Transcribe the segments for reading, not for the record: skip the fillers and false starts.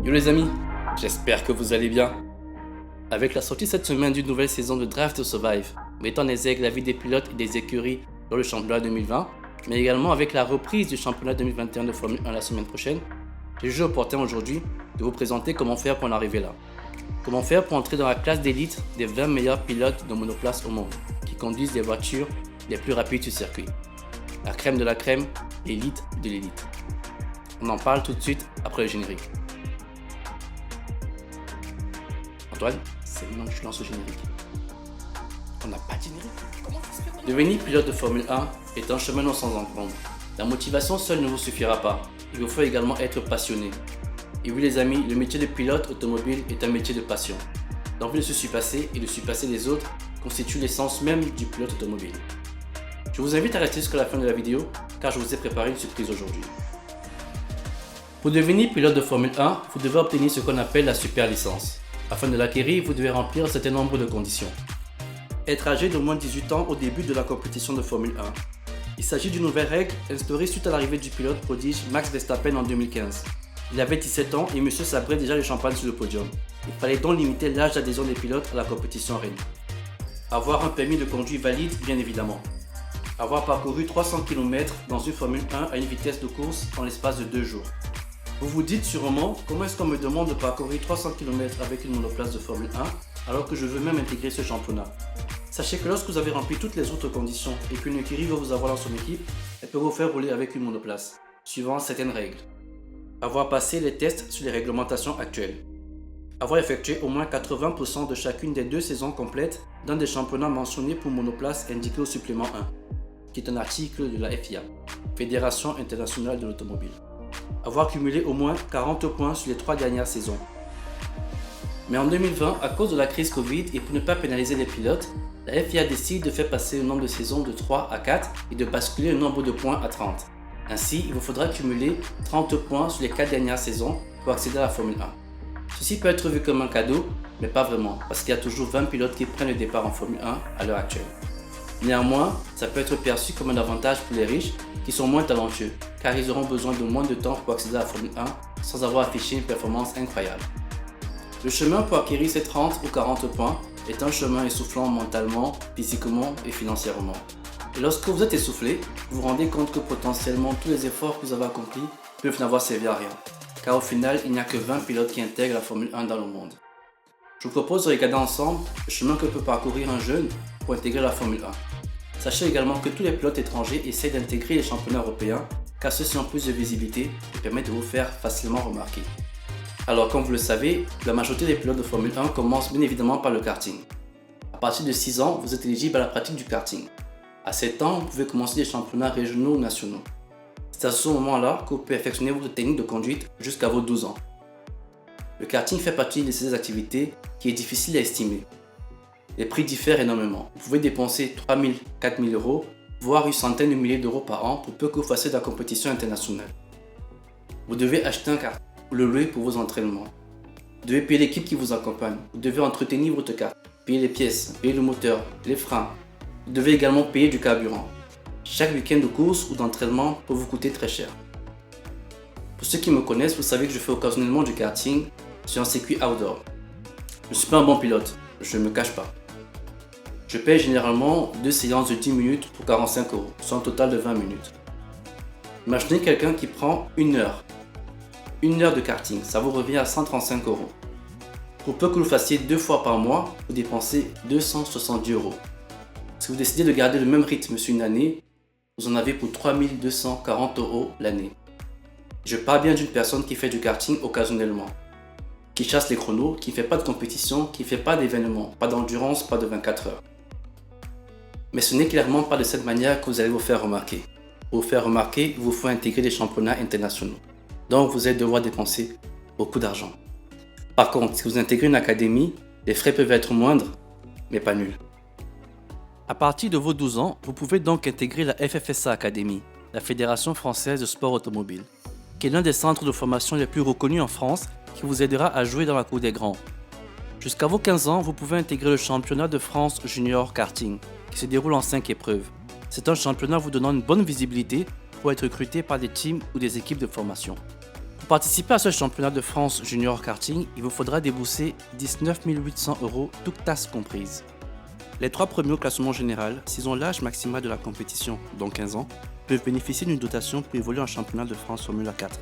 Yo les amis, j'espère que vous allez bien. Avec la sortie cette semaine d'une nouvelle saison de Drive to Survive, mettant en exergue la vie des pilotes et des écuries dans le championnat 2020, mais également avec la reprise du championnat 2021 de Formule 1 la semaine prochaine, j'ai jugé opportun aujourd'hui de vous présenter comment faire pour en arriver là. Comment faire pour entrer dans la classe d'élite des 20 meilleurs pilotes de monoplace au monde, qui conduisent les voitures les plus rapides sur circuit. La crème de la crème, l'élite de l'élite. On en parle tout de suite après le générique. Antoine, c'est maintenant que je lance le générique. On n'a pas de générique. Comment ça se fait? Devenir pilote de Formule 1 est un chemin non sans encombre. La motivation seule ne vous suffira pas. Il vous faut également être passionné. Et oui les amis, le métier de pilote automobile est un métier de passion. L'envie de se surpasser et de surpasser les autres constitue l'essence même du pilote automobile. Je vous invite à rester jusqu'à la fin de la vidéo car je vous ai préparé une surprise aujourd'hui. Pour devenir pilote de Formule 1, vous devez obtenir ce qu'on appelle la super licence. Afin de l'acquérir, vous devez remplir un certain nombre de conditions. Être âgé d'au moins 18 ans au début de la compétition de Formule 1. Il s'agit d'une nouvelle règle instaurée suite à l'arrivée du pilote prodige Max Verstappen en 2015. Il avait 17 ans et monsieur sabrait déjà le champagne sur le podium. Il fallait donc limiter l'âge d'adhésion des pilotes à la compétition en reine. Avoir un permis de conduire valide, bien évidemment. Avoir parcouru 300 km dans une Formule 1 à une vitesse de course en l'espace de 2 jours. Vous vous dites sûrement, comment est-ce qu'on me demande de parcourir 300 km avec une monoplace de Formule 1 alors que je veux même intégrer ce championnat? Sachez que lorsque vous avez rempli toutes les autres conditions et qu'une écurie veut vous avoir dans son équipe, elle peut vous faire rouler avec une monoplace, suivant certaines règles. Avoir passé les tests sur les réglementations actuelles. Avoir effectué au moins 80% de chacune des 2 saisons complètes dans des championnats mentionnés pour monoplace indiqués au supplément 1, qui est un article de la FIA, Fédération Internationale de l'Automobile. Avoir cumulé au moins 40 points sur les 3 dernières saisons. Mais en 2020, à cause de la crise Covid et pour ne pas pénaliser les pilotes, la FIA décide de faire passer le nombre de saisons de 3 à 4 et de basculer le nombre de points à 30. Ainsi, il vous faudra cumuler 30 points sur les 4 dernières saisons pour accéder à la Formule 1. Ceci peut être vu comme un cadeau, mais pas vraiment, parce qu'il y a toujours 20 pilotes qui prennent le départ en Formule 1 à l'heure actuelle. Néanmoins, ça peut être perçu comme un avantage pour les riches qui sont moins talentueux, car ils auront besoin de moins de temps pour accéder à la Formule 1 sans avoir affiché une performance incroyable. Le chemin pour acquérir ces 30 ou 40 points est un chemin essoufflant mentalement, physiquement et financièrement. Et lorsque vous êtes essoufflé, vous vous rendez compte que potentiellement tous les efforts que vous avez accomplis peuvent n'avoir servi à rien, car au final, il n'y a que 20 pilotes qui intègrent la Formule 1 dans le monde. Je vous propose de regarder ensemble le chemin que peut parcourir un jeune pour intégrer la Formule 1. Sachez également que tous les pilotes étrangers essaient d'intégrer les championnats européens car ceux-ci ont plus de visibilité et permettent de vous faire facilement remarquer. Alors comme vous le savez, la majorité des pilotes de Formule 1 commencent bien évidemment par le karting. À partir de 6 ans, vous êtes éligible à la pratique du karting. À 7 ans, vous pouvez commencer des championnats régionaux ou nationaux. C'est à ce moment-là que vous perfectionnez votre technique de conduite jusqu'à vos 12 ans. Le karting fait partie de ces activités qui est difficile à estimer. Les prix diffèrent énormément. Vous pouvez dépenser 3 000, 4 000 euros, voire une centaine de milliers d'euros par an pour peu que vous fassiez de la compétition internationale. Vous devez acheter un kart ou le louer pour vos entraînements. Vous devez payer l'équipe qui vous accompagne. Vous devez entretenir votre kart, payer les pièces, payer le moteur, les freins. Vous devez également payer du carburant. Chaque week-end de course ou d'entraînement peut vous coûter très cher. Pour ceux qui me connaissent, vous savez que je fais occasionnellement du karting sur un circuit outdoor. Je ne suis pas un bon pilote, je ne me cache pas. Je paye généralement 2 séances de 10 minutes pour 45 euros, soit un total de 20 minutes. Imaginez quelqu'un qui prend une heure de karting, ça vous revient à 135 euros. Pour peu que vous le fassiez 2 fois par mois, vous dépensez 270 euros. Si vous décidez de garder le même rythme sur une année, vous en avez pour 3 240 euros l'année. Je parle bien d'une personne qui fait du karting occasionnellement, qui chasse les chronos, qui ne fait pas de compétition, qui ne fait pas d'événements, pas d'endurance, pas de 24 heures. Mais ce n'est clairement pas de cette manière que vous allez vous faire remarquer. Pour vous faire remarquer, il vous faut intégrer des championnats internationaux. Donc vous allez devoir dépenser beaucoup d'argent. Par contre, si vous intégrez une académie, les frais peuvent être moindres, mais pas nuls. À partir de vos 12 ans, vous pouvez donc intégrer la FFSA Academy, la Fédération Française de Sport Automobile, qui est l'un des centres de formation les plus reconnus en France qui vous aidera à jouer dans la cour des grands. Jusqu'à vos 15 ans, vous pouvez intégrer le championnat de France Junior Karting, qui se déroule en 5 épreuves. C'est un championnat vous donnant une bonne visibilité pour être recruté par des teams ou des équipes de formation. Vous participer à ce championnat de France junior karting, il vous faudra débourser 19 800 €, toutes tasses comprises. Les 3 premiers au classement général, s'ils ont l'âge maximal de la compétition, donc 15 ans, peuvent bénéficier d'une dotation pour évoluer en championnat de France Formule 4.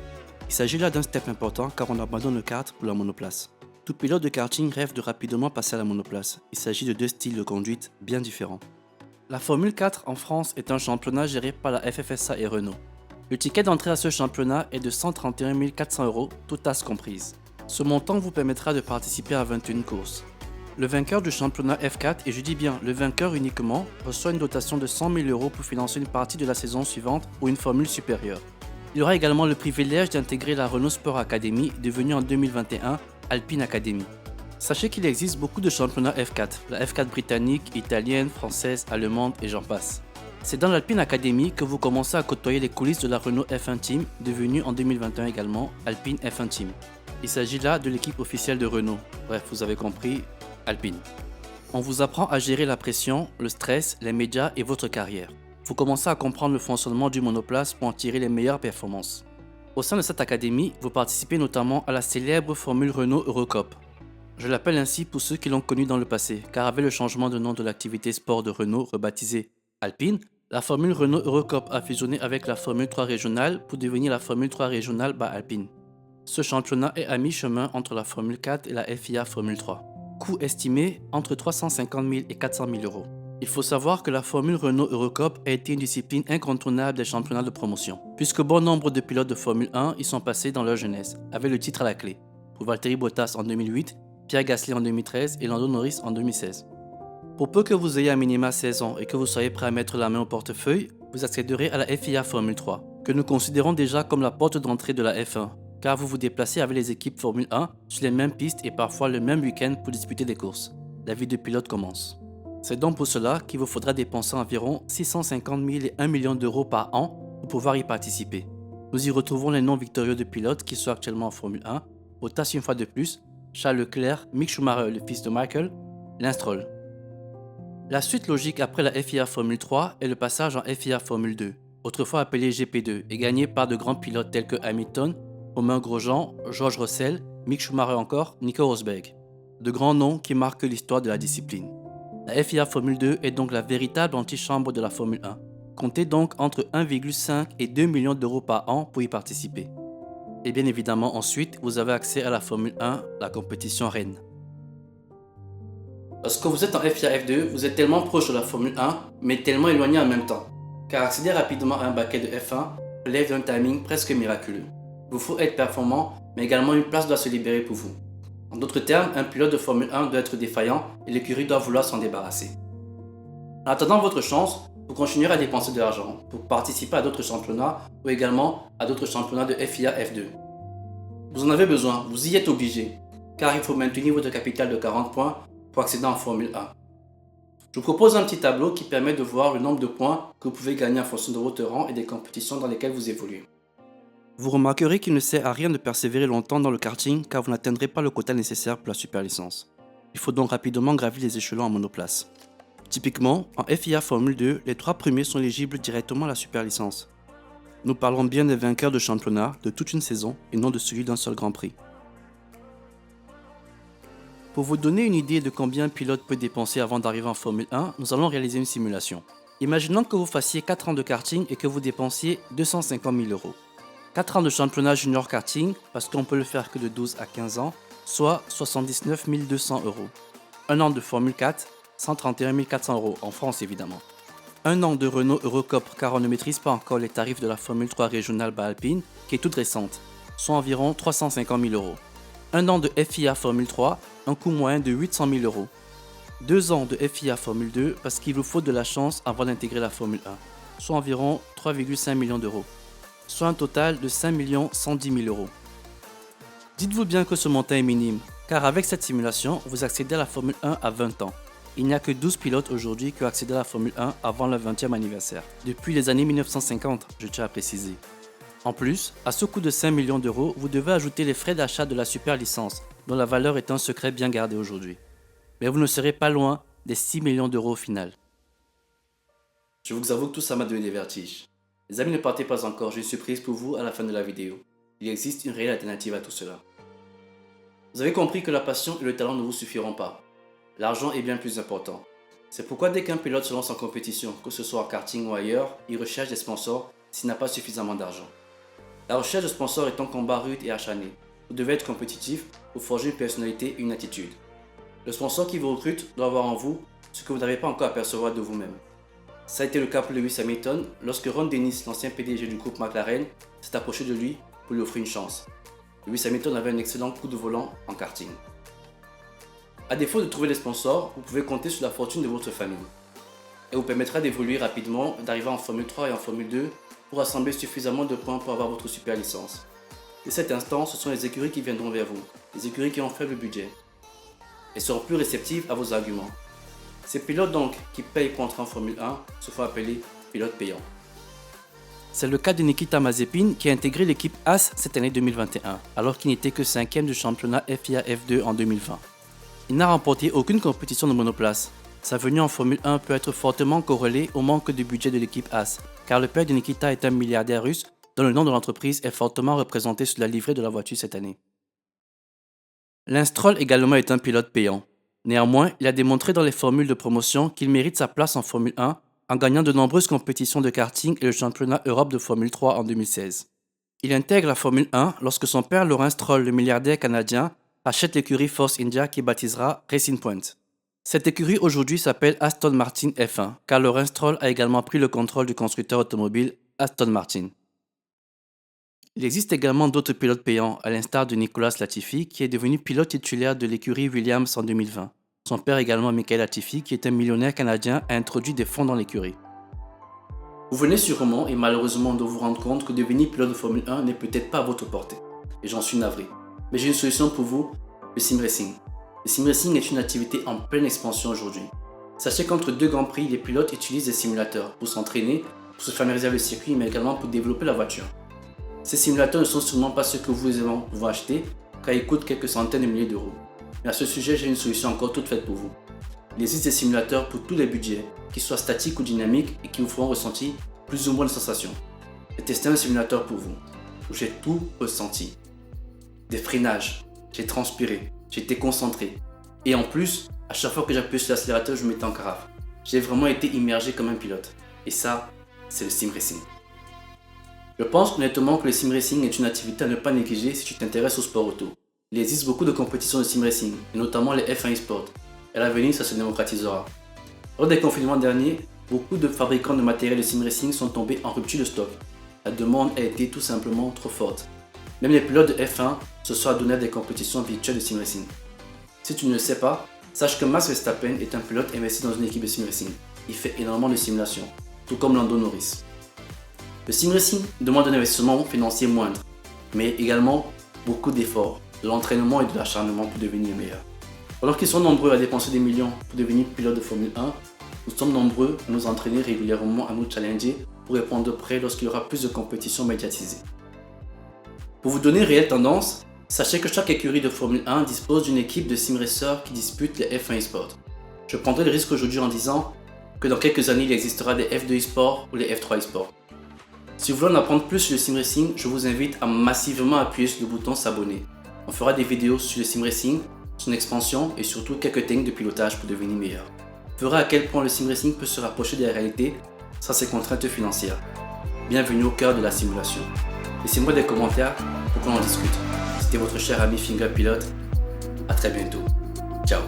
Il s'agit là d'un step important car on abandonne le kart pour la monoplace. Tout pilote de karting rêve de rapidement passer à la monoplace. Il s'agit de 2 styles de conduite bien différents. La Formule 4 en France est un championnat géré par la FFSA et Renault. Le ticket d'entrée à ce championnat est de 131 400 €, toutes tasses comprises. Ce montant vous permettra de participer à 21 courses. Le vainqueur du championnat F4, et je dis bien le vainqueur uniquement, reçoit une dotation de 100 000 € pour financer une partie de la saison suivante ou une formule supérieure. Il aura également le privilège d'intégrer la Renault Sport Academy, devenue en 2021 Alpine Academy. Sachez qu'il existe beaucoup de championnats F4, la F4 britannique, italienne, française, allemande et j'en passe. C'est dans l'Alpine Academy que vous commencez à côtoyer les coulisses de la Renault F1 Team, devenue en 2021 également Alpine F1 Team. Il s'agit là de l'équipe officielle de Renault. Bref, vous avez compris, Alpine. On vous apprend à gérer la pression, le stress, les médias et votre carrière. Vous commencez à comprendre le fonctionnement du monoplace pour en tirer les meilleures performances. Au sein de cette académie, vous participez notamment à la célèbre Formule Renault Eurocup. Je l'appelle ainsi pour ceux qui l'ont connue dans le passé, car avec le changement de nom de l'activité sport de Renault rebaptisée Alpine, la Formule Renault Eurocup a fusionné avec la Formule 3 régionale pour devenir la Formule 3 régionale by Alpine. Ce championnat est à mi-chemin entre la Formule 4 et la FIA Formule 3. Coût estimé entre 350 000 et 400 000 €. Il faut savoir que la Formule Renault Eurocup a été une discipline incontournable des championnats de promotion, puisque bon nombre de pilotes de Formule 1 y sont passés dans leur jeunesse, avec le titre à la clé, pour Valtteri Bottas en 2008, Pierre Gasly en 2013 et Lando Norris en 2016. Pour peu que vous ayez un minima 16 ans et que vous soyez prêt à mettre la main au portefeuille, vous accéderez à la FIA Formule 3, que nous considérons déjà comme la porte d'entrée de la F1, car vous vous déplacez avec les équipes Formule 1 sur les mêmes pistes et parfois le même week-end pour disputer des courses. La vie de pilote commence. C'est donc pour cela qu'il vous faudra dépenser environ 650 000 et 1 million d'euros par an pour pouvoir y participer. Nous y retrouvons les noms victorieux de pilotes qui sont actuellement en Formule 1, Bottas une fois de plus, Charles Leclerc, Mick Schumacher le fils de Michael, Lance Stroll. La suite logique après la FIA Formule 3 est le passage en FIA Formule 2, autrefois appelée GP2 et gagné par de grands pilotes tels que Hamilton, Romain Grosjean, George Russell, Mick Schumacher encore, Nico Rosberg. De grands noms qui marquent l'histoire de la discipline. La FIA Formule 2 est donc la véritable antichambre de la Formule 1. Comptez donc entre 1,5 et 2 millions d'euros par an pour y participer. Et bien évidemment ensuite, vous avez accès à la Formule 1, la compétition reine. Lorsque vous êtes en FIA F2, vous êtes tellement proche de la Formule 1, mais tellement éloigné en même temps. Car accéder rapidement à un baquet de F1 relève d'un timing presque miraculeux. Il vous faut être performant, mais également une place doit se libérer pour vous. En d'autres termes, un pilote de Formule 1 doit être défaillant et l'écurie doit vouloir s'en débarrasser. En attendant votre chance, vous continuerez à dépenser de l'argent pour participer à d'autres championnats ou également à d'autres championnats de FIA F2. Vous en avez besoin, vous y êtes obligé, car il faut maintenir votre capital de 40 points pour accéder en Formule 1. Je vous propose un petit tableau qui permet de voir le nombre de points que vous pouvez gagner en fonction de votre rang et des compétitions dans lesquelles vous évoluez. Vous remarquerez qu'il ne sert à rien de persévérer longtemps dans le karting car vous n'atteindrez pas le quota nécessaire pour la super licence. Il faut donc rapidement gravir les échelons en monoplace. Typiquement, en FIA Formule 2, les 3 premiers sont éligibles directement à la super licence. Nous parlons bien des vainqueurs de championnat de toute une saison et non de celui d'un seul Grand Prix. Pour vous donner une idée de combien un pilote peut dépenser avant d'arriver en Formule 1, nous allons réaliser une simulation. Imaginons que vous fassiez 4 ans de karting et que vous dépensiez 250 000 €. 4 ans de championnat junior karting, parce qu'on peut le faire que de 12 à 15 ans, soit 79 200 €. Un an de Formule 4, 131 400 € en France évidemment. Un an de Renault Eurocup car on ne maîtrise pas encore les tarifs de la Formule 3 régionale by Alpine, qui est toute récente, soit environ 350 000 €. Un an de FIA Formule 3, un coût moyen de 800 000 €. 2 ans de FIA Formule 2 parce qu'il vous faut de la chance avant d'intégrer la Formule 1, soit environ 3,5 millions d'euros. Soit un total de 5 110 000 €. Dites-vous bien que ce montant est minime, car avec cette simulation, vous accédez à la Formule 1 à 20 ans. Il n'y a que 12 pilotes aujourd'hui qui ont accédé à la Formule 1 avant leur 20e anniversaire, depuis les années 1950, je tiens à préciser. En plus, à ce coût de 5 millions d'euros, vous devez ajouter les frais d'achat de la super licence, dont la valeur est un secret bien gardé aujourd'hui. Mais vous ne serez pas loin des 6 millions d'euros au final. Je vous avoue que tout ça m'a donné des vertiges. Les amis, ne partez pas encore, j'ai une surprise pour vous à la fin de la vidéo. Il existe une réelle alternative à tout cela. Vous avez compris que la passion et le talent ne vous suffiront pas. L'argent est bien plus important. C'est pourquoi dès qu'un pilote se lance en compétition, que ce soit en karting ou ailleurs, il recherche des sponsors s'il n'a pas suffisamment d'argent. La recherche de sponsors est un combat rude et acharné. Vous devez être compétitif pour forger une personnalité et une attitude. Le sponsor qui vous recrute doit avoir en vous ce que vous n'avez pas encore à percevoir de vous-même. Ça a été le cas pour Lewis Hamilton lorsque Ron Dennis, l'ancien PDG du groupe McLaren, s'est approché de lui pour lui offrir une chance. Lewis Hamilton avait un excellent coup de volant en karting. À défaut de trouver des sponsors, vous pouvez compter sur la fortune de votre famille. Elle vous permettra d'évoluer rapidement, d'arriver en Formule 3 et en Formule 2 pour assembler suffisamment de points pour avoir votre super licence. Dès cet instant, ce sont les écuries qui viendront vers vous, les écuries qui ont faible budget. Elles seront plus réceptives à vos arguments. Ces pilotes donc qui payent pour entrer en Formule 1 se font appeler pilotes payants. C'est le cas de Nikita Mazepin qui a intégré l'équipe Haas cette année 2021, alors qu'il n'était que 5e du championnat FIA F2 en 2020. Il n'a remporté aucune compétition de monoplace. Sa venue en Formule 1 peut être fortement corrélée au manque de budget de l'équipe Haas, car le père de Nikita est un milliardaire russe dont le nom de l'entreprise est fortement représenté sur la livrée de la voiture cette année. Lance Stroll également est un pilote payant. Néanmoins, il a démontré dans les formules de promotion qu'il mérite sa place en Formule 1 en gagnant de nombreuses compétitions de karting et le championnat Europe de Formule 3 en 2016. Il intègre la Formule 1 lorsque son père Lawrence Stroll, le milliardaire canadien, achète l'écurie Force India qui baptisera Racing Point. Cette écurie aujourd'hui s'appelle Aston Martin F1, car Lawrence Stroll a également pris le contrôle du constructeur automobile Aston Martin. Il existe également d'autres pilotes payants, à l'instar de Nicolas Latifi, qui est devenu pilote titulaire de l'écurie Williams en 2020. Son père également, Michael Latifi, qui est un millionnaire canadien, a introduit des fonds dans l'écurie. Vous venez sûrement et malheureusement de vous rendre compte que devenir pilote de Formule 1 n'est peut-être pas à votre portée. Et j'en suis navré. Mais j'ai une solution pour vous, le sim racing. Le sim racing est une activité en pleine expansion aujourd'hui. Sachez qu'entre deux grands prix, les pilotes utilisent des simulateurs pour s'entraîner, pour se familiariser avec le circuit, mais également pour développer la voiture. Ces simulateurs ne sont sûrement pas ceux que vous aisément pouvez acheter, car ils coûtent quelques centaines de milliers d'euros. Mais à ce sujet, j'ai une solution encore toute faite pour vous. Il existe des simulateurs pour tous les budgets, qu'ils soient statiques ou dynamiques et qui vous feront ressentir plus ou moins de sensations. J'ai testé un simulateur pour vous, où j'ai tout ressenti. Des freinages, j'ai transpiré, j'ai été concentré. Et en plus, à chaque fois que j'appuyais sur l'accélérateur, je me mettais en carafe. J'ai vraiment été immergé comme un pilote. Et ça, c'est le sim racing. Je pense honnêtement que le sim racing est une activité à ne pas négliger si tu t'intéresses au sport auto. Il existe beaucoup de compétitions de sim racing, et notamment les F1 eSport. Et à l'avenir, ça se démocratisera. Lors des confinements derniers, beaucoup de fabricants de matériel de sim racing sont tombés en rupture de stock. La demande a été tout simplement trop forte. Même les pilotes de F1 se sont adonnés à des compétitions virtuelles de sim racing. Si tu ne le sais pas, sache que Max Verstappen est un pilote investi dans une équipe de sim racing. Il fait énormément de simulations, tout comme Lando Norris. Le sim racing demande un investissement financier moindre, mais également beaucoup d'efforts, de l'entraînement et de l'acharnement pour devenir meilleur. Alors qu'ils sont nombreux à dépenser des millions pour devenir pilote de Formule 1, nous sommes nombreux à nous entraîner régulièrement, à nous challenger pour répondre prêt lorsqu'il y aura plus de compétitions médiatisées. Pour vous donner une réelle tendance, sachez que chaque écurie de Formule 1 dispose d'une équipe de sim racers qui disputent les F1 eSport. Je prendrai le risque aujourd'hui en disant que dans quelques années il existera des F2 eSport ou les F3 eSport. Si vous voulez en apprendre plus sur le sim racing, je vous invite à massivement appuyer sur le bouton s'abonner. On fera des vidéos sur le sim racing, son expansion et surtout quelques techniques de pilotage pour devenir meilleur. Vous verrez à quel point le sim racing peut se rapprocher de la réalité sans ses contraintes financières. Bienvenue au cœur de la simulation. Laissez-moi des commentaires pour qu'on en discute. C'était votre cher ami Finger Pilote. À très bientôt. Ciao.